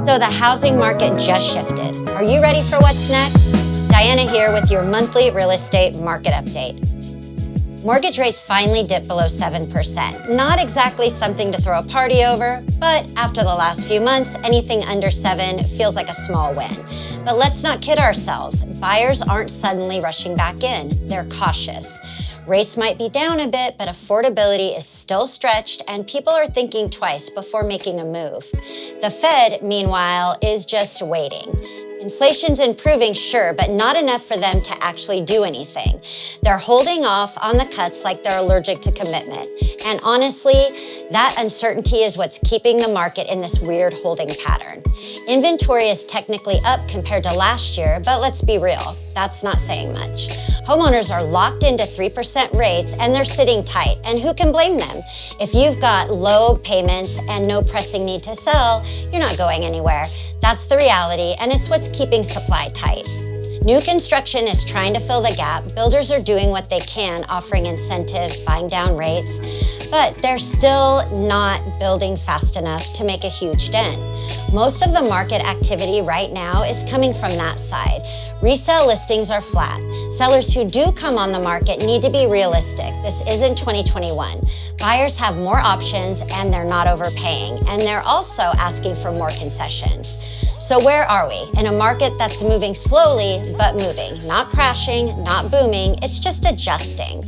So the housing market just shifted. Are you ready for what's next? Diana here with your monthly real estate market update. Mortgage rates finally dipped below 7%. Not exactly something to throw a party over, but after the last few months, anything under 7 feels like a small win. But let's not kid ourselves. Buyers aren't suddenly rushing back in. They're cautious. Rates might be down a bit, but affordability is still stretched and people are thinking twice before making a move. The Fed, meanwhile, is just waiting. Inflation's improving, sure, but not enough for them to actually do anything. They're holding off on the cuts like they're allergic to commitment. And honestly, that uncertainty is what's keeping the market in this weird holding pattern. Inventory is technically up compared to last year, but let's be real, that's not saying much. Homeowners are locked into 3% rates and they're sitting tight, and who can blame them? If you've got low payments and no pressing need to sell, you're not going anywhere. That's the reality, and it's what's keeping supply tight. New construction is trying to fill the gap. Builders are doing what they can, offering incentives, buying down rates, but they're still not building fast enough to make a huge dent. Most of the market activity right now is coming from that side. Resale listings are flat. Sellers who do come on the market need to be realistic. This isn't 2021. Buyers have more options and they're not overpaying, and they're also asking for more concessions. So where are we? In a market that's moving slowly, but moving. Not crashing, not booming, it's just adjusting.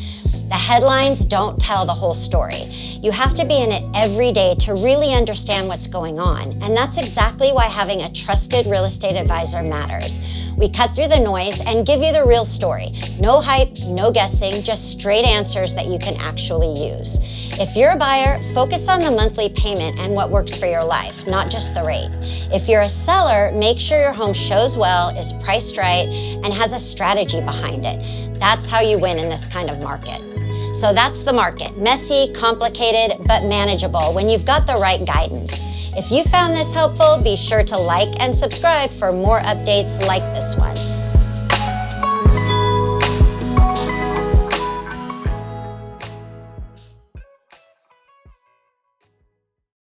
The headlines don't tell the whole story. You have to be in it every day to really understand what's going on. And that's exactly why having a trusted real estate advisor matters. We cut through the noise and give you the real story. No hype, no guessing, just straight answers that you can actually use. If you're a buyer, focus on the monthly payment and what works for your life, not just the rate. If you're a seller, make sure your home shows well, is priced right, and has a strategy behind it. That's how you win in this kind of market. So that's the market. Messy, complicated, but manageable when you've got the right guidance. If you found this helpful, be sure to like and subscribe for more updates like this one.